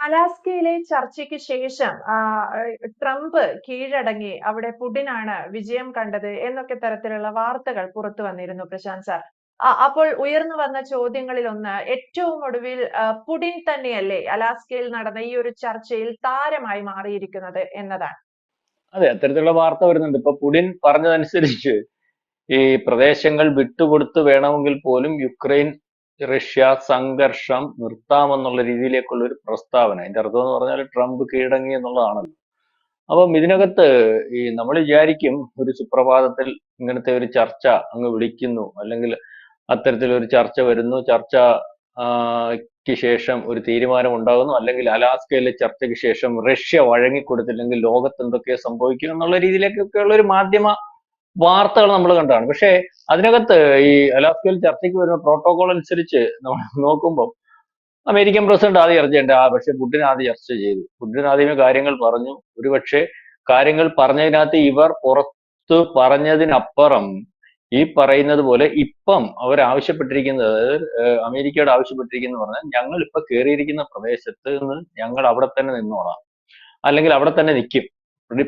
അലാസ്കയിലെ ചർച്ചയ്ക്ക് ശേഷം ട്രംപ് കീഴടങ്ങി അവിടെ പുടിനാണ് വിജയം കണ്ടത് എന്നൊക്കെ തരത്തിലുള്ള വാർത്തകൾ പുറത്തു വന്നിരുന്നു പ്രശാന്ത് സാർ. അപ്പോൾ ഉയർന്നു വന്ന ചോദ്യങ്ങളിൽ ഒന്ന് ഏറ്റവും ഒടുവിൽ പുടിൻ തന്നെയല്ലേ അലാസ്കയിൽ നടന്ന ഈ ഒരു ചർച്ചയിൽ താരമായി മാറിയിരിക്കുന്നത് എന്നതാണ്. അതെ, അത്തരത്തിലുള്ള വാർത്ത വരുന്നുണ്ട്. ഇപ്പൊ പുടിൻ പറഞ്ഞതനുസരിച്ച് ഈ പ്രദേശങ്ങൾ വിട്ടുകൊടുത്ത് വേണമെങ്കിൽ പോലും യുക്രൈൻ റഷ്യ സംഘർഷം നിർത്താമെന്നുള്ള രീതിയിലേക്കുള്ള ഒരു പ്രസ്താവന. അതിന്റെ അർത്ഥം എന്ന് പറഞ്ഞാൽ ട്രംപ് കീഴടങ്ങി എന്നുള്ളതാണല്ലോ. അപ്പം ഇതിനകത്ത് നമ്മൾ വിചാരിക്കും ഒരു സുപ്രഭാതത്തിൽ ഇങ്ങനത്തെ ഒരു ചർച്ച അങ്ങ് വിളിക്കുന്നു, അല്ലെങ്കിൽ അത്തരത്തിലൊരു ചർച്ച വരുന്നു, ചർച്ച ക്ക് ശേഷം ഒരു തീരുമാനം ഉണ്ടാകുന്നു, അല്ലെങ്കിൽ അലാസ്കയിലെ ചർച്ചയ്ക്ക് ശേഷം റഷ്യ വഴങ്ങിക്കൊടുത്തില്ലെങ്കിൽ ലോകത്ത് എന്തൊക്കെ സംഭവിക്കും എന്നുള്ള രീതിയിലേക്കൊക്കെയുള്ള ഒരു മാധ്യമ വാർത്തകൾ നമ്മൾ കണ്ടതാണ്. പക്ഷേ അതിനകത്ത് ഈ അലാസ്കയിൽ ചർച്ചയ്ക്ക് വരുന്ന പ്രോട്ടോകോൾ അനുസരിച്ച് നമ്മൾ നോക്കുമ്പോൾ അമേരിക്കൻ പ്രസിഡന്റ് ആദ്യം ചർച്ച ചെയ്യേണ്ട, പക്ഷെ പുടിൻ ആദ്യം ചർച്ച ചെയ്തു. പുടിൻ ആദ്യമേ കാര്യങ്ങൾ പറഞ്ഞു. ഒരുപക്ഷെ കാര്യങ്ങൾ പറഞ്ഞതിനകത്ത് ഇവർ പുറത്ത് പറഞ്ഞതിനപ്പുറം ഈ പറയുന്നത് പോലെ ഇപ്പം അവർ ആവശ്യപ്പെട്ടിരിക്കുന്നത്, അതായത് അമേരിക്കയോട് ആവശ്യപ്പെട്ടിരിക്കുന്നത് പറഞ്ഞാൽ ഞങ്ങൾ ഇപ്പൊ കയറിയിരിക്കുന്ന പ്രദേശത്ത് നിന്ന് ഞങ്ങൾ അവിടെ തന്നെ നിന്നോളാം, അല്ലെങ്കിൽ അവിടെ തന്നെ നിൽക്കും.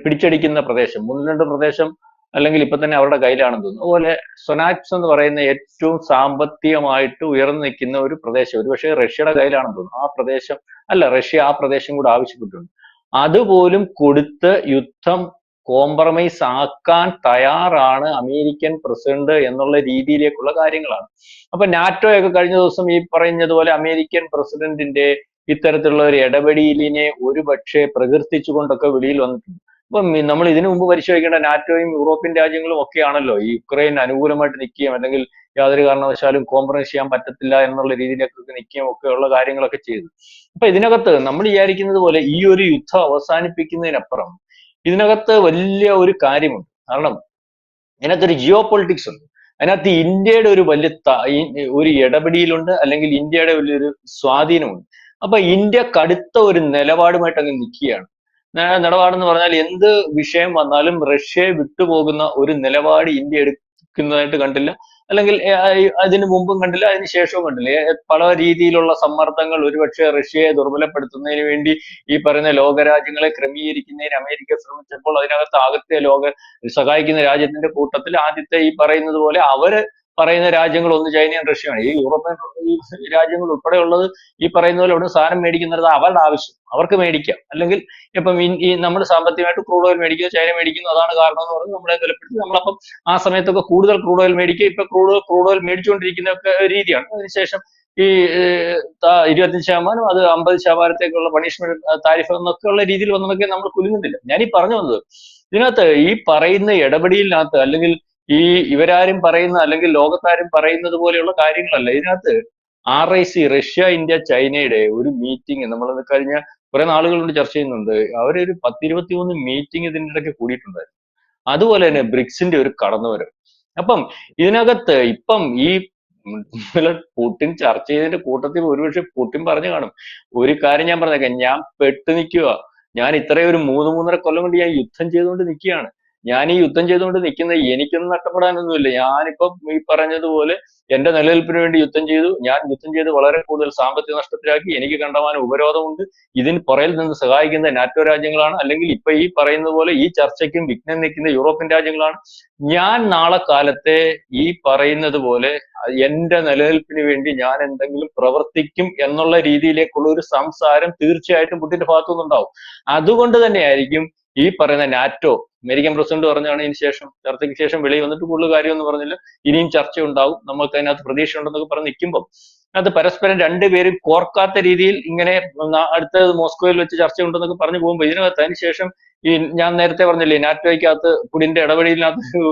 പിടിച്ചടിക്കുന്ന പ്രദേശം, മൂന്ന് രണ്ട് പ്രദേശം അല്ലെങ്കിൽ ഇപ്പൊ തന്നെ അവരുടെ കയ്യിലാണെന്ന് തോന്നുന്നു. അതുപോലെ സൊനാറ്റ്സ് എന്ന് പറയുന്ന ഏറ്റവും സാമ്പത്തികമായിട്ട് ഉയർന്നു നിൽക്കുന്ന ഒരു പ്രദേശം ഒരുപക്ഷെ റഷ്യയുടെ കയ്യിലാണെന്ന് തോന്നുന്നു. ആ പ്രദേശം അല്ല, റഷ്യ ആ പ്രദേശം കൂടെ ആവശ്യപ്പെട്ടിട്ടുണ്ട്. അതുപോലും കൊടുത്ത് യുദ്ധം കോംപ്രമൈസ് ആക്കാൻ തയ്യാറാണ് അമേരിക്കൻ പ്രസിഡന്റ് എന്നുള്ള രീതിയിലേക്കുള്ള കാര്യങ്ങളാണ്. അപ്പൊ നാറ്റോയൊക്കെ കഴിഞ്ഞ ദിവസം ഈ പറഞ്ഞതുപോലെ അമേരിക്കൻ പ്രസിഡന്റിന്റെ ഇത്തരത്തിലുള്ള ഒരു ഇടപെടലിനെ ഒരുപക്ഷെ പ്രകീർത്തിച്ചുകൊണ്ടൊക്കെ വെളിയിൽ വന്നിട്ടുണ്ട്. അപ്പം നമ്മൾ ഇതിനു മുമ്പ് പരിശോധിക്കേണ്ട നാറ്റോയും യൂറോപ്യൻ രാജ്യങ്ങളും ഒക്കെയാണല്ലോ ഈ യുക്രൈൻ അനുകൂലമായിട്ട് നിൽക്കുകയും അല്ലെങ്കിൽ യാതൊരു കാരണവശാലും കോംപ്രമൈസ് ചെയ്യാൻ പറ്റത്തില്ല എന്നുള്ള രീതിയിലേക്കൊക്കെ നിൽക്കുകയും ഒക്കെയുള്ള കാര്യങ്ങളൊക്കെ ചെയ്തു. അപ്പൊ ഇതിനകത്ത് നമ്മൾ വിചാരിക്കുന്നത് പോലെ ഈ ഒരു യുദ്ധം അവസാനിപ്പിക്കുന്നതിനപ്പുറം ഇതിനകത്ത് വലിയ ഒരു കാര്യമുണ്ട്. കാരണം ഇതിനകത്തൊരു ജിയോ പൊളിറ്റിക്സ് ഉണ്ട്. അതിനകത്ത് ഇന്ത്യയുടെ ഒരു വലിയ ഒരു ഇടപെടലുണ്ട്, അല്ലെങ്കിൽ ഇന്ത്യയുടെ വലിയൊരു സ്വാധീനമുണ്ട്. അപ്പൊ ഇന്ത്യ കടുത്ത ഒരു നിലപാടുമായിട്ട് അങ്ങ് നിൽക്കുകയാണ്. നിലപാടെന്ന് പറഞ്ഞാൽ എന്ത് വിഷയം വന്നാലും റഷ്യയെ വിട്ടുപോകുന്ന ഒരു നിലപാട് ഇന്ത്യ എടുക്കുന്നതായിട്ട് കണ്ടില്ല, അല്ലെങ്കിൽ അതിന് മുമ്പും കണ്ടില്ല, അതിന് ശേഷവും കണ്ടില്ല. പല രീതിയിലുള്ള സമ്മർദ്ദങ്ങൾ ഒരുപക്ഷെ റഷ്യയെ ദുർബലപ്പെടുത്തുന്നതിന് വേണ്ടി ഈ പറയുന്ന ലോകരാജ്യങ്ങളെ ക്രമീകരിക്കുന്നതിന് അമേരിക്ക ശ്രമിച്ചപ്പോൾ അതിനകത്ത് ആദ്യത്തെ സഹായിക്കുന്ന രാജ്യത്തിന്റെ കൂട്ടത്തിൽ ആദ്യത്തെ ഈ പറയുന്നത് പോലെ അവര് പറയുന്ന രാജ്യങ്ങൾ ഒന്ന് ചൈനയും റഷ്യയാണ്. ഈ യൂറോപ്യൻ രാജ്യങ്ങൾ ഉൾപ്പെടെയുള്ളത് ഈ പറയുന്ന പോലെ ഇവിടെ സാധനം മേടിക്കുന്നത് അവരുടെ ആവശ്യം, അവർക്ക് മേടിക്കാം. അല്ലെങ്കിൽ ഇപ്പം ഈ നമ്മൾ സാമ്പത്തികമായിട്ട് ക്രൂഡ് ഓയിൽ മേടിക്കുന്നു, ചൈന മേടിക്കുന്നു, അതാണ് കാരണം എന്ന് പറഞ്ഞ് നമ്മളെ വിലപ്പെടുത്തി നമ്മളപ്പം ആ സമയത്തൊക്കെ കൂടുതൽ ക്രൂഡ് ഓയിൽ മേടിക്കുക, ഇപ്പൊ ക്രൂഡ് ഓയിൽ മേടിച്ചുകൊണ്ടിരിക്കുന്ന ഒക്കെ രീതിയാണ്. അതിനുശേഷം ഈ 25% അത് 50%ത്തേക്കുള്ള പണിഷ്മെന്റ് താരിഫ് എന്നൊക്കെയുള്ള രീതിയിൽ വന്നതൊക്കെ നമ്മൾ കുലുങ്ങുന്നില്ല. ഞാനീ പറഞ്ഞു വന്നത് ഇതിനകത്ത് ഈ പറയുന്ന ഇടപെടലിനകത്ത്, അല്ലെങ്കിൽ ഈ ഇവരാരും പറയുന്ന അല്ലെങ്കിൽ ലോകത്താരും പറയുന്നത് പോലെയുള്ള കാര്യങ്ങളല്ല ഇതിനകത്ത്. RIC റഷ്യ ഇന്ത്യ ചൈനയുടെ ഒരു മീറ്റിംഗ് നമ്മൾ കഴിഞ്ഞ കുറെ നാളുകൾ കൊണ്ട് ചർച്ച ചെയ്യുന്നുണ്ട്. അവരൊരു 10-23 മീറ്റിംഗ് ഇതിൻ്റെ ഇടയ്ക്ക് കൂടിയിട്ടുണ്ടായിരുന്നു. അതുപോലെ തന്നെ ബ്രിക്സിന്റെ ഒരു കടന്നുവരവ്. അപ്പം ഇതിനകത്ത് ഇപ്പം ഈ പുടിൻ ചർച്ച ചെയ്തതിന്റെ കൂട്ടത്തിൽ ഒരുപക്ഷെ പുടിൻ പറഞ്ഞു കാണും, ഒരു കാര്യം ഞാൻ പറഞ്ഞേക്കാം, ഞാൻ പെട്ടു നിൽക്കുക, ഞാൻ ഇത്രയും ഒരു 3-3.5 കൊല്ലം കൊണ്ട് ഞാൻ യുദ്ധം ചെയ്തുകൊണ്ട് നിൽക്കുകയാണ്. ഞാൻ ഈ യുദ്ധം ചെയ്തുകൊണ്ട് നിൽക്കുന്നത് എനിക്കൊന്നും നഷ്ടപ്പെടാനൊന്നുമില്ല. ഞാനിപ്പം ഈ പറഞ്ഞതുപോലെ എന്റെ നിലനിൽപ്പിന് വേണ്ടി യുദ്ധം ചെയ്തു. ഞാൻ യുദ്ധം ചെയ്ത് വളരെ കൂടുതൽ സാമ്പത്തിക നഷ്ടത്തിലാക്കി. എനിക്ക് കണ്ടമാനം ഉപരോധമുണ്ട്. ഇതിന് പുറകിൽ നിന്ന് സഹായിക്കുന്ന നാറ്റോ രാജ്യങ്ങളാണ്, അല്ലെങ്കിൽ ഇപ്പൊ ഈ പറയുന്നത് പോലെ ഈ ചർച്ചയ്ക്കും വിഘ്നം നിൽക്കുന്ന യൂറോപ്യൻ രാജ്യങ്ങളാണ്. ഞാൻ നാളെ കാലത്തെ ഈ പറയുന്നത് പോലെ എന്റെ നിലനിൽപ്പിന് വേണ്ടി ഞാൻ എന്തെങ്കിലും പ്രവർത്തിക്കും എന്നുള്ള രീതിയിലേക്കുള്ള ഒരു സംസാരം തീർച്ചയായിട്ടും പുടിന്റെ ഭാഗത്തുനിന്നുണ്ടാവും. അതുകൊണ്ട് തന്നെയായിരിക്കും ഈ പറയുന്ന നാറ്റോ, അമേരിക്കൻ പ്രസിഡന്റ് പറഞ്ഞാണ് ഇതിന് ശേഷം ചർച്ചയ്ക്ക് ശേഷം വെളിയിൽ വന്നിട്ട് കൂടുതൽ കാര്യമൊന്നും പറഞ്ഞില്ല, ഇനിയും ചർച്ച ഉണ്ടാവും, നമുക്ക് അതിനകത്ത് പ്രതീക്ഷ ഉണ്ടെന്നൊക്കെ പറഞ്ഞ് നിൽക്കുമ്പോൾ അത് പരസ്പരം രണ്ടുപേരും കോർക്കാത്ത രീതിയിൽ ഇങ്ങനെ അടുത്തത് മോസ്കോയിൽ വെച്ച് ചർച്ച ഉണ്ടെന്നൊക്കെ പറഞ്ഞു പോകുമ്പോൾ ഇതിനകത്ത് അതിനുശേഷം ഈ ഞാൻ നേരത്തെ പറഞ്ഞില്ലേ നാറ്റോയ്ക്കകത്ത് പുടിന്റെ ഇടപെടലിനകത്ത്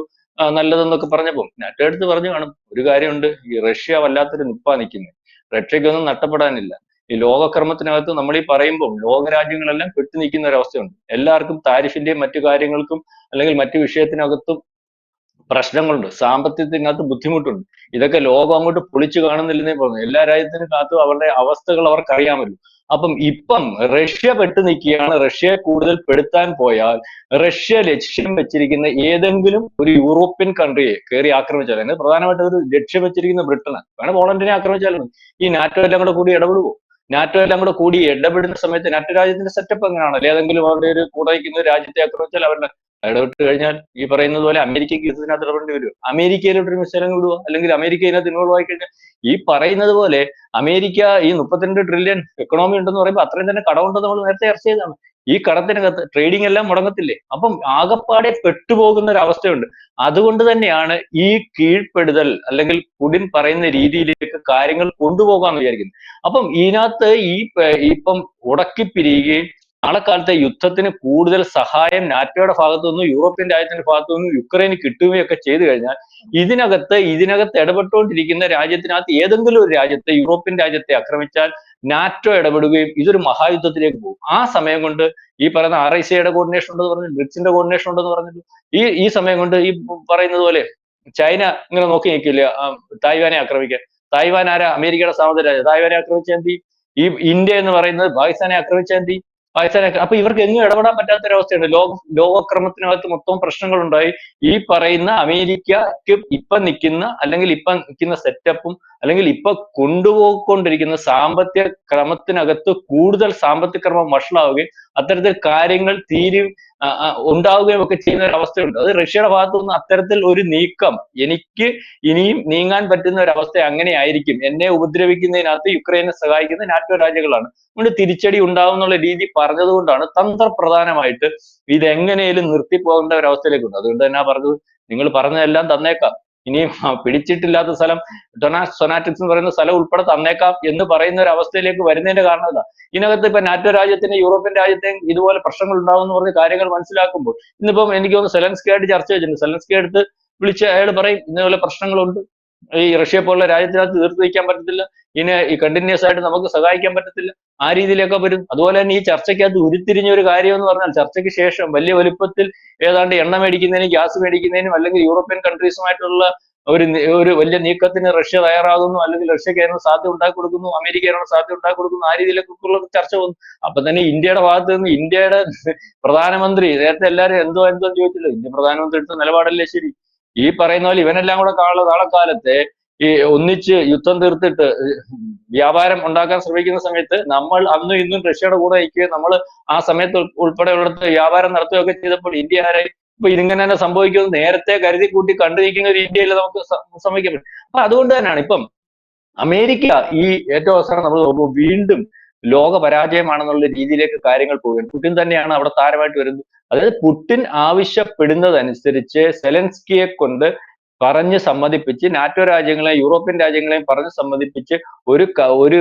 നല്ലതെന്നൊക്കെ പറഞ്ഞപ്പോൾ നാറ്റോ എടുത്ത് പറഞ്ഞു കാണും, ഒരു കാര്യമുണ്ട്, ഈ റഷ്യ വല്ലാത്തൊരു നിപ്പാ നിൽക്കുന്നത്, റഷ്യക്കൊന്നും നഷ്ടപ്പെടാനില്ല. ഈ ലോകക്രമത്തിനകത്ത് നമ്മൾ ഈ പറയുമ്പോൾ ലോകരാജ്യങ്ങളെല്ലാം പെട്ടു നിൽക്കുന്ന ഒരവസ്ഥയുണ്ട്. എല്ലാവർക്കും താരിഫിന്റെയും മറ്റു കാര്യങ്ങൾക്കും അല്ലെങ്കിൽ മറ്റു വിഷയത്തിനകത്തും പ്രശ്നങ്ങളുണ്ട്, സാമ്പത്തികത്തിനകത്ത് ബുദ്ധിമുട്ടുണ്ട്. ഇതൊക്കെ ലോകം അങ്ങോട്ട് പൊളിച്ചു കാണുന്നില്ലെന്നേ പറഞ്ഞു. എല്ലാ രാജ്യത്തിനകത്തും അവരുടെ അവസ്ഥകൾ അവർക്ക് അറിയാമല്ലോ. അപ്പം ഇപ്പം റഷ്യ പെട്ടു നിൽക്കുകയാണ്. റഷ്യയെ കൂടുതൽ പെടുത്താൻ പോയാൽ റഷ്യ ലക്ഷ്യം വെച്ചിരിക്കുന്ന ഏതെങ്കിലും ഒരു യൂറോപ്യൻ കൺട്രിയെ കയറി ആക്രമിച്ചാൽ, പ്രധാനമായിട്ട് ഒരു ലക്ഷ്യം വെച്ചിരിക്കുന്ന ബ്രിട്ടന് വേണം, പോളണ്ടിനെ ആക്രമിച്ചാലും ഈ നാറ്റോ എല്ലാം കൂടെ കൂടി ഇടപെടുവോ? നാറ്റോ എല്ലാം കൂടെ കൂടി ഇടപെടുന്ന സമയത്ത് നാറ്റോ രാജ്യത്തിന്റെ സെറ്റപ്പ് എങ്ങനെയാണല്ലോ, ഏതെങ്കിലും അവരുടെ ഒരു കൂടെ നിൽക്കുന്ന രാജ്യത്തെ ആക്രമിച്ചാൽ അവരുടെ ഇടപെട്ട് കഴിഞ്ഞാൽ ഈ പറയുന്നത് പോലെ അമേരിക്കയ്ക്ക് ഇതിനകത്ത് ഇടപെടേണ്ടി വരും. അമേരിക്കയിലോട്ട് ഒരു മിസൈലും വിടുക, അല്ലെങ്കിൽ അമേരിക്ക ഇതിനകത്ത് ഇൻവോൾവ് ആയി കഴിഞ്ഞാൽ ഈ പറയുന്നത് പോലെ അമേരിക്ക ഈ 32 ട്രില്യൺ എക്കണോമി ഉണ്ടെന്ന് പറയുമ്പോൾ അത്രയും തന്നെ കടമുണ്ടെന്ന് നമ്മൾ നേരത്തെ ചർച്ച ചെയ്തതാണ്. ഈ കടത്തിനകത്ത് ട്രേഡിംഗ് എല്ലാം മുടങ്ങത്തില്ലേ? അപ്പം ആകപ്പാടെ പെട്ടുപോകുന്ന ഒരു അവസ്ഥയുണ്ട്. അതുകൊണ്ട് തന്നെയാണ് ഈ കീഴ്പ്പെടുതൽ അല്ലെങ്കിൽ പുടിൻ പറയുന്ന രീതിയിലേക്ക് കാര്യങ്ങൾ കൊണ്ടുപോകാന്ന് വിചാരിക്കുന്നത്. അപ്പം ഇതിനകത്ത് ഇപ്പം ഉടക്കിപ്പിരിയുകയും നാളെ കാലത്തെ യുദ്ധത്തിന് കൂടുതൽ സഹായം നാറ്റോയുടെ ഭാഗത്തു നിന്നും യൂറോപ്യൻ രാജ്യത്തിന്റെ ഭാഗത്തു നിന്നും യുക്രൈന് കിട്ടുകയൊക്കെ ചെയ്തു കഴിഞ്ഞാൽ ഇതിനകത്ത് ഇടപെട്ടുകൊണ്ടിരിക്കുന്ന രാജ്യത്തിനകത്ത് ഏതെങ്കിലും ഒരു രാജ്യത്തെ, യൂറോപ്യൻ രാജ്യത്തെ ആക്രമിച്ചാൽ നാറ്റോ ഇടപെടുകയും ഇതൊരു മഹായുദ്ധത്തിലേക്ക് പോകും. ആ സമയം കൊണ്ട് ഈ പറയുന്ന RICയുടെ കോർഡിനേഷൻ ഉണ്ടെന്ന് പറഞ്ഞു, ബ്രിക്സിന്റെ കോർഡിനേഷൻ ഉണ്ടെന്ന് പറഞ്ഞിട്ട് ഈ സമയം കൊണ്ട് ഈ പറയുന്നത് പോലെ ചൈന ഇങ്ങനെ നോക്കി നിൽക്കില്ല തായ്വാനെ ആക്രമിക്കാൻ. തായ്വാൻ ആരാ? അമേരിക്കയുടെ സഹോദര രാജ്യം. തായ്വാനെ ആക്രമിച്ചാൽ എന്ത്? ഈ ഇന്ത്യ എന്ന് പറയുന്നത് പാകിസ്ഥാനെ ആക്രമിച്ചാൽ എന്ത്? പാകിസ്ഥാനെ അപ്പൊ ഇവർക്ക് എങ്ങും ഇടപെടാൻ പറ്റാത്തൊരവസ്ഥയുണ്ട്. ലോകക്രമത്തിനകത്ത് മൊത്തം പ്രശ്നങ്ങൾ ഉണ്ടായി. ഈ പറയുന്ന അമേരിക്കക്ക് ഇപ്പൊ നിൽക്കുന്ന സെറ്റപ്പും അല്ലെങ്കിൽ ഇപ്പൊ കൊണ്ടുപോയിക്കൊണ്ടിരിക്കുന്ന സാമ്പത്തിക ക്രമത്തിനകത്ത് കൂടുതൽ സാമ്പത്തിക ക്രമം വഷളാവുകയും അത്തരത്തിൽ കാര്യങ്ങൾ ഉണ്ടാവുകയും ഒക്കെ ചെയ്യുന്ന ഒരു അവസ്ഥയുണ്ട്. അത് റഷ്യയുടെ ഭാഗത്തു നിന്ന് അത്തരത്തിൽ ഒരു നീക്കം എനിക്ക് ഇനിയും നീങ്ങാൻ പറ്റുന്ന ഒരു അവസ്ഥ അങ്ങനെ ആയിരിക്കും. എന്നെ ഉപദ്രവിക്കുന്നതിനകത്ത് യുക്രൈനെ സഹായിക്കുന്ന നാറ്റോ രാജ്യങ്ങളാണ്, അതുകൊണ്ട് തിരിച്ചടി ഉണ്ടാവും എന്നുള്ള രീതി പറഞ്ഞതുകൊണ്ടാണ് തന്ത്രപ്രധാനമായിട്ട് ഇതെങ്ങനെയും നിർത്തിപ്പോകേണ്ട ഒരു അവസ്ഥയിലേക്കുണ്ട്. അതുകൊണ്ട് തന്നെ പറഞ്ഞത്, നിങ്ങൾ പറഞ്ഞതെല്ലാം തന്നേക്കാം, ഇനിയും പിടിച്ചിട്ടില്ലാത്ത സ്ഥലം സൊനാറ്റിക്സ് എന്ന് പറയുന്ന സ്ഥലം ഉൾപ്പെടെ തന്നേക്കാം എന്ന് പറയുന്ന ഒരു അവസ്ഥയിലേക്ക് വരുന്നതിന്റെ കാരണം എന്താ? ഇതിനകത്ത് ഇപ്പൊ നാറ്റോ രാജ്യത്തിന് യൂറോപ്യൻ രാജ്യത്തെയും ഇതുപോലെ പ്രശ്നങ്ങൾ ഉണ്ടാവും എന്ന് പറഞ്ഞ കാര്യങ്ങൾ മനസ്സിലാക്കുമ്പോൾ ഇന്നിപ്പം എനിക്ക് തോന്നുന്നു സെലൻസ്കി ആയിട്ട് ചർച്ച ചെയ്തിട്ടുണ്ട്. സെലൻസ്കി അടുത്ത് വിളിച്ച് അയാൾ പറയും ഇതുപോലെ പ്രശ്നങ്ങളുണ്ട്, ഈ റഷ്യ പോലുള്ള രാജ്യത്തിനകത്ത് തീർത്തു വയ്ക്കാൻ പറ്റത്തില്ല, ഇനി ഈ കണ്ടിന്യൂസ് ആയിട്ട് നമുക്ക് സഹായിക്കാൻ പറ്റത്തില്ല, ആ രീതിയിലൊക്കെ വരും. അതുപോലെ തന്നെ ഈ ചർച്ചയ്ക്കകത്ത് ഉരുത്തിരിഞ്ഞ ഒരു കാര്യം എന്ന് പറഞ്ഞാൽ ചർച്ചയ്ക്ക് ശേഷം വലിയ വലുപ്പത്തിൽ ഏതാണ്ട് എണ്ണ മേടിക്കുന്നതിനും ഗ്യാസ് മേടിക്കുന്നതിനും അല്ലെങ്കിൽ യൂറോപ്യൻ കൺട്രീസുമായിട്ടുള്ള ഒരു വലിയ നീക്കത്തിന് റഷ്യ തയ്യാറാകുന്നു, അല്ലെങ്കിൽ റഷ്യക്ക് അതിനുള്ള സാധ്യത ഉണ്ടാക്കി കൊടുക്കുന്നു, അമേരിക്ക അതിനുള്ള സാധ്യത ഉണ്ടാക്കി കൊടുക്കുന്നു, ആ രീതിയിലൊക്കെ ഉള്ള ചർച്ച വന്നു. അപ്പൊ തന്നെ ഇന്ത്യയുടെ ഭാഗത്ത് നിന്ന് ഇന്ത്യയുടെ പ്രധാനമന്ത്രി നേരത്തെ എല്ലാവരും എന്തോ ചോദിച്ചില്ല, ഇന്ത്യ പ്രധാനമന്ത്രി എടുത്ത നിലപാടല്ലേ ശരി. ഈ പറയുന്ന പോലെ ഇവനെല്ലാം കൂടെ നാളെ കാലത്തെ ഈ ഒന്നിച്ച് യുദ്ധം തീർത്തിട്ട് വ്യാപാരം ഉണ്ടാക്കാൻ ശ്രമിക്കുന്ന സമയത്ത് നമ്മൾ അന്നും ഇന്നും റഷ്യയുടെ കൂടെ നിൽക്കുകയും നമ്മൾ ആ സമയത്ത് ഉൾപ്പെടെ ഉള്ളിടത്ത് വ്യാപാരം നടത്തുകയൊക്കെ ചെയ്തപ്പോൾ ഇന്ത്യ ആരായി? ഇപ്പൊ ഇതിങ്ങനെ തന്നെ സംഭവിക്കുന്നത് നേരത്തെ കരുതി കൂട്ടി കണ്ടു നിൽക്കുന്ന ഒരു ഇന്ത്യയിൽ നമുക്ക് സംഭവിക്കാൻ പറ്റും. അപ്പൊ അതുകൊണ്ട് തന്നെയാണ് ഇപ്പം അമേരിക്ക ഈ ഏറ്റവും അവസാനം നമ്മൾ നോക്കുമ്പോൾ വീണ്ടും ലോക പരാജയമാണെന്നുള്ള രീതിയിലേക്ക് കാര്യങ്ങൾ പോവുകയാണ്. പുടിൻ തന്നെയാണ് അവിടെ താരമായിട്ട് വരുന്നത്. അതായത് പുടിൻ ആവശ്യപ്പെടുന്നതനുസരിച്ച് സെലൻസ്കിയെ കൊണ്ട് പറഞ്ഞ് സമ്മതിപ്പിച്ച് നാറ്റോ രാജ്യങ്ങളെയും യൂറോപ്യൻ രാജ്യങ്ങളെയും പറഞ്ഞ് സമ്മതിപ്പിച്ച് ഒരു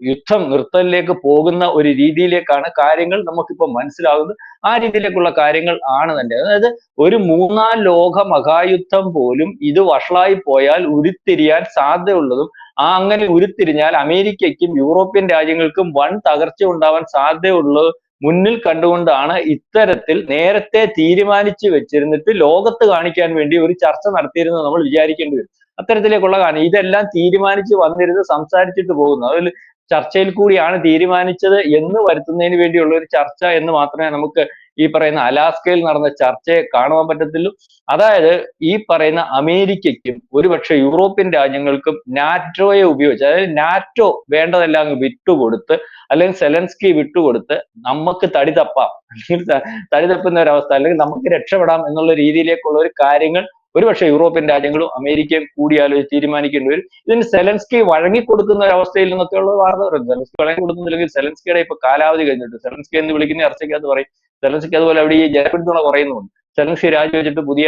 യുദ്ധം നിർത്തലിലേക്ക് പോകുന്ന ഒരു രീതിയിലേക്കാണ് കാര്യങ്ങൾ നമുക്കിപ്പോൾ മനസ്സിലാകുന്നത്. ആ രീതിയിലേക്കുള്ള കാര്യങ്ങൾ ആണ് തന്നെ. അതായത് ഒരു മൂന്നാം ലോക മഹായുദ്ധം പോലും ഇത് വഷളായി പോയാൽ ഉരുത്തിരിയാൻ സാധ്യതയുള്ളതും അങ്ങനെ ഉരുത്തിരിഞ്ഞാൽ അമേരിക്കയ്ക്കും യൂറോപ്യൻ രാജ്യങ്ങൾക്കും വൻ തകർച്ച ഉണ്ടാവാൻ സാധ്യതയുള്ളത് മുന്നിൽ കണ്ടുകൊണ്ടാണ് ഇത്തരത്തിൽ നേരത്തെ തീരുമാനിച്ചു വെച്ചിരുന്നിട്ട് ലോകത്ത് കാണിക്കാൻ വേണ്ടി ഒരു ചർച്ച നടത്തിയിരുന്നത് നമ്മൾ വിചാരിക്കേണ്ടി വരും. അത്തരത്തിലേക്കുള്ള കാരണം ഇതെല്ലാം തീരുമാനിച്ച് വന്നിരുന്ന് സംസാരിച്ചിട്ട് പോകുന്നു. അതിൽ ചർച്ചയിൽ കൂടിയാണ് തീരുമാനിച്ചത് എന്ന് വരുത്തുന്നതിന് വേണ്ടിയുള്ള ഒരു ചർച്ച എന്ന് മാത്രമേ നമുക്ക് ഈ പറയുന്ന അലാസ്കയിൽ നടന്ന ചർച്ചയെ കാണുവാൻ പറ്റത്തുള്ളൂ. അതായത് ഈ പറയുന്ന അമേരിക്കയ്ക്കും ഒരുപക്ഷെ യൂറോപ്യൻ രാജ്യങ്ങൾക്കും നാറ്റോയെ ഉപയോഗിച്ച്, അതായത് നാറ്റോ വേണ്ടതെല്ലാം അങ്ങ് വിട്ടുകൊടുത്ത് അല്ലെങ്കിൽ സെലൻസ്കി വിട്ടുകൊടുത്ത് നമുക്ക് തടി തപ്പാം, അല്ലെങ്കിൽ തടി തപ്പുന്ന ഒരവസ്ഥ, അല്ലെങ്കിൽ നമുക്ക് രക്ഷപ്പെടാം എന്നുള്ള രീതിയിലേക്കുള്ള ഒരു കാര്യങ്ങൾ ഒരുപക്ഷെ യൂറോപ്യൻ രാജ്യങ്ങളും അമേരിക്കയും കൂടിയാലോചിച്ച് തീരുമാനിക്കേണ്ടി വരും. ഇതിന് സെലൻസ്കി വഴങ്ങിക്കൊടുക്കുന്ന ഒരു അവസ്ഥയിൽ നിന്നൊക്കെയുള്ള വാർത്ത പറയുന്നത്. സെലൻസ്കി വഴങ്ങിക്കൊടുക്കുന്നില്ലെങ്കിൽ സെലൻസ്കിയുടെ ഇപ്പൊ കാലാവധി കഴിഞ്ഞിട്ട് സെലൻസ്കി എന്ന് വിളിക്കുന്ന ചർച്ചയ്ക്കകത്ത് പറയും. സെലൻസ്കി അതുപോലെ അവിടെ ഈ ജനപിന്തുണ കുറയുന്നുണ്ട്. സെലൻസ്കി രാജിവെച്ചിട്ട് പുതിയ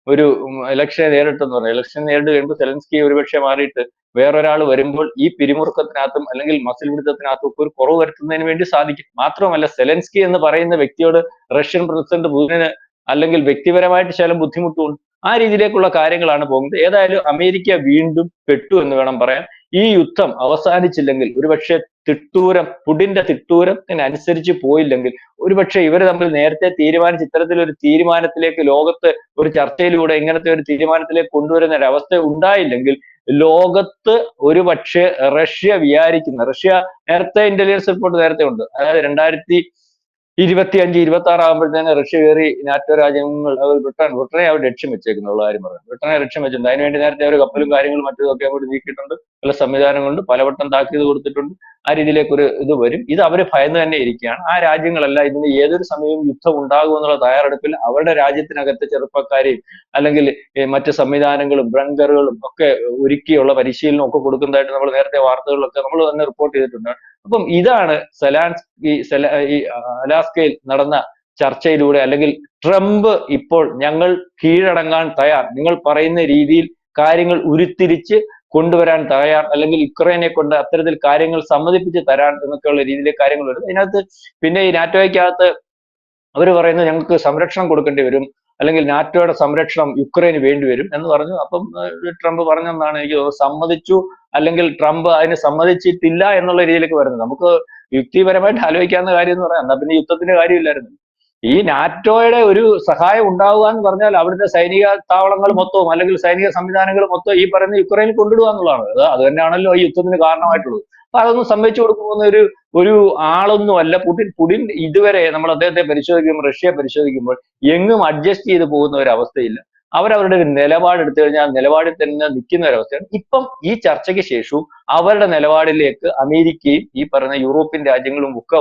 ഒരു ഇലക്ഷനെ നേരിട്ടെന്ന് പറഞ്ഞു. ഇലക്ഷൻ നേരിട്ട് കഴിയുമ്പോൾ സെലൻസ്കി ഒരുപക്ഷെ മാറിയിട്ട് വേറൊരാൾ വരുമ്പോൾ ഈ പിരിമുറുക്കത്തിനകത്തും അല്ലെങ്കിൽ മസിൽ പിടുത്തത്തിനകത്തും ഒക്കെ ഒരു കുറവ് വരുത്തുന്നതിന് വേണ്ടി സാധിക്കും. മാത്രമല്ല സെലൻസ്കി എന്ന് പറയുന്ന വ്യക്തിയോട് റഷ്യൻ പ്രസിഡന്റ് പുതിന് അല്ലെങ്കിൽ വ്യക്തിപരമായിട്ട് ചില ബുദ്ധിമുട്ടുണ്ട്. ആ രീതിയിലേക്കുള്ള കാര്യങ്ങളാണ് പോകുന്നത്. ഏതായാലും അമേരിക്ക വീണ്ടും പെട്ടു എന്ന് വേണം പറയാൻ. ഈ യുദ്ധം അവസാനിച്ചില്ലെങ്കിൽ ഒരുപക്ഷെ പുടിന്റെ തിട്ടൂരത്തിനനുസരിച്ച് പോയില്ലെങ്കിൽ ഒരുപക്ഷെ ഇവർ തമ്മിൽ നേരത്തെ തീരുമാനിച്ച് ഇത്തരത്തിലൊരു തീരുമാനത്തിലേക്ക് ലോകത്ത് ഒരു ചർച്ചയിലൂടെ ഇങ്ങനത്തെ ഒരു തീരുമാനത്തിലേക്ക് കൊണ്ടുവരുന്ന ഒരു അവസ്ഥ ഉണ്ടായില്ലെങ്കിൽ ലോകത്ത് ഒരുപക്ഷെ റഷ്യ നേരത്തെ ഇന്റലിജൻസ് റിപ്പോർട്ട് നേരത്തെ ഉണ്ട്. അതായത് 2025-26 ആകുമ്പോഴത്തേന് റഷ്യ കയറി നാറ്റോ രാജ്യങ്ങൾ ബ്രിട്ടനെ അവർ ലക്ഷ്യം വെച്ചേക്കുന്നുള്ള കാര്യം പറഞ്ഞു. ബ്രിട്ടനെ ലക്ഷ്യം വെച്ചിട്ടുണ്ട്. അതിനുവേണ്ടി നേരത്തെ അവർ കപ്പലും കാര്യങ്ങളും മറ്റൊക്കെ അങ്ങോട്ട് നീക്കിയിട്ടുണ്ട്. പല സംവിധാനങ്ങളുണ്ട്, പലവട്ടം താക്കീത് കൊടുത്തിട്ടുണ്ട്. ആ രീതിയിലേക്ക് ഒരു ഇത് വരും. ഇത് അവർ ഭയന്ന് തന്നെ ഇരിക്കുകയാണ്. ആ രാജ്യങ്ങളെല്ലാം ഇതിന് ഏതൊരു സമയവും യുദ്ധം ഉണ്ടാകുമെന്നുള്ള തയ്യാറെടുപ്പിൽ അവരുടെ രാജ്യത്തിനകത്ത് ചെറുപ്പക്കാരെയും അല്ലെങ്കിൽ മറ്റ് സംവിധാനങ്ങളും ബങ്കറുകളും ഒക്കെ ഒരുക്കിയുള്ള പരിശീലനം ഒക്കെ കൊടുക്കുന്നതായിട്ട് നമ്മൾ നേരത്തെ വാർത്തകളിലൊക്കെ നമ്മൾ തന്നെ റിപ്പോർട്ട് ചെയ്തിട്ടുണ്ട്. അപ്പം ഇതാണ് ഈ അലാസ്കയിൽ നടന്ന ചർച്ചയിലൂടെ, അല്ലെങ്കിൽ ട്രംപ് ഇപ്പോൾ ഞങ്ങൾ കീഴടങ്ങാൻ തയ്യാർ, നിങ്ങൾ പറയുന്ന രീതിയിൽ കാര്യങ്ങൾ ഉരുത്തിരിച്ച് കൊണ്ടുവരാൻ തയ്യാർ, അല്ലെങ്കിൽ യുക്രൈനെ കൊണ്ട് അത്തരത്തിൽ കാര്യങ്ങൾ സമ്മതിപ്പിച്ച് തരാൻ എന്നൊക്കെയുള്ള രീതിയിലേക്ക് കാര്യങ്ങൾ വരും. അതിനകത്ത് പിന്നെ ഈ നാറ്റോയ്ക്കകത്ത് അവർ പറയുന്നത് ഞങ്ങൾക്ക് സംരക്ഷണം കൊടുക്കേണ്ടി വരും, അല്ലെങ്കിൽ നാറ്റോയുടെ സംരക്ഷണം യുക്രൈന് വേണ്ടി വരും എന്ന് പറഞ്ഞു. അപ്പം ട്രംപ് പറഞ്ഞെന്നാണ് എനിക്ക് തോന്നുന്നത്, സമ്മതിച്ചു അല്ലെങ്കിൽ ട്രംപ് അതിന് സമ്മതിച്ചിട്ടില്ല എന്നുള്ള രീതിയിലേക്ക് വരുന്നത്. നമുക്ക് യുക്തിപരമായിട്ട് ആലോചിക്കാവുന്ന കാര്യം എന്ന് പറയാം, എന്നാ പിന്നെ യുദ്ധത്തിന്റെ കാര്യമില്ലായിരുന്നു. ഈ നാറ്റോയുടെ ഒരു സഹായം ഉണ്ടാവുക എന്ന് പറഞ്ഞാൽ അവിടുത്തെ സൈനിക താവളങ്ങൾ മൊത്തവും അല്ലെങ്കിൽ സൈനിക സംവിധാനങ്ങൾ മൊത്തം ഈ പറയുന്ന യുക്രൈനിൽ കൊണ്ടിടുക എന്നുള്ളതാണ്. അത് തന്നെയാണല്ലോ ഈ യുദ്ധത്തിന് കാരണമായിട്ടുള്ളത്. അപ്പൊ അതൊന്നും സമ്മതിച്ചു കൊടുക്കുന്ന ഒരു ആളൊന്നുമല്ല പുടിൻ. പുടിൻ ഇതുവരെ നമ്മൾ അദ്ദേഹത്തെ പരിശോധിക്കുമ്പോൾ, റഷ്യയെ പരിശോധിക്കുമ്പോൾ എങ്ങും അഡ്ജസ്റ്റ് ചെയ്ത് പോകുന്ന ഒരു അവസ്ഥയില്ല. അവരവരുടെ ഒരു നിലപാട് എടുത്തു കഴിഞ്ഞാൽ ആ നിലപാടിൽ തന്നെ നിൽക്കുന്ന ഒരവസ്ഥയാണ്. ഇപ്പം ഈ ചർച്ചയ്ക്ക് ശേഷവും അവരുടെ നിലപാടിലേക്ക് അമേരിക്കയും ഈ പറയുന്ന യൂറോപ്യൻ രാജ്യങ്ങളും ഒക്കെ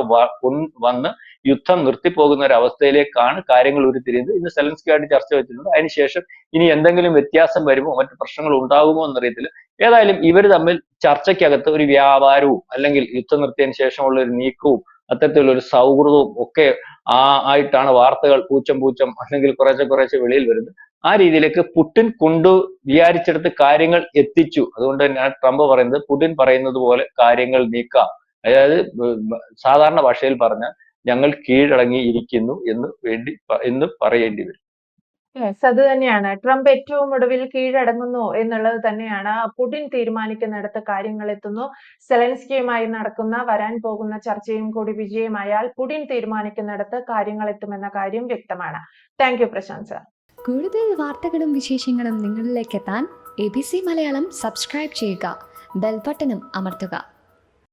വന്ന് യുദ്ധം നിർത്തിപ്പോകുന്ന ഒരു അവസ്ഥയിലേക്കാണ് കാര്യങ്ങൾ ഉരുത്തിരിയുന്നത്. ഇന്ന് സെലൻസ്കിയായിട്ട് ചർച്ച വെച്ചിട്ടുണ്ട്. അതിനുശേഷം ഇനി എന്തെങ്കിലും വ്യത്യാസം വരുമോ, മറ്റു പ്രശ്നങ്ങൾ ഉണ്ടാകുമോ എന്നറിയത്തില്ല. ഏതായാലും ഇവർ തമ്മിൽ ചർച്ചയ്ക്കകത്ത് ഒരു വ്യാപാരവും അല്ലെങ്കിൽ യുദ്ധം നിർത്തിയതിനു ശേഷമുള്ള ഒരു നീക്കവും അത്തരത്തിലുള്ള ഒരു സൗഹൃദവും ഒക്കെ ആയിട്ടാണ് വാർത്തകൾ പൂച്ചം അല്ലെങ്കിൽ കുറേശ്ശെ വെളിയിൽ വരുന്നത്. ആ രീതിയിലേക്ക് പുടിൻ വിചാരിച്ചെടുത്ത് കാര്യങ്ങൾ എത്തിച്ചു. അതുകൊണ്ട് തന്നെയാണ് ട്രംപ് പറയുന്നത് പുടിൻ പറയുന്നത് പോലെ കാര്യങ്ങൾ നീക്കാം. അതായത് സാധാരണ ഭാഷയിൽ പറഞ്ഞാൽ ഞങ്ങൾ കീഴടങ്ങി ഇരിക്കുന്നു എന്ന് പറയേണ്ടി വരും. യെസ്, അത് തന്നെയാണ്. ട്രംപ് ഏറ്റവും ഒടുവിൽ കീഴടങ്ങുന്നു എന്നുള്ളത് തന്നെയാണ്. പുടിൻ തീരുമാനിക്കുന്നിടത്ത് കാര്യങ്ങൾ എത്തുന്നു. സെലൻസ്കിയുമായി വരാൻ പോകുന്ന ചർച്ചയും കൂടി വിജയമായാൽ പുടിൻ തീരുമാനിക്കുന്നിടത്ത് കാര്യങ്ങൾ എത്തുമെന്ന കാര്യം വ്യക്തമാണ്. Thank you Prashant sir. കൂടുതൽ വാർത്തകളും വിശേഷങ്ങളും നിങ്ങളിലേക്ക് എത്താൻ ABC മലയാളം സബ്സ്ക്രൈബ് ചെയ്യുക, ബെൽ ബട്ടണും അമർത്തുക.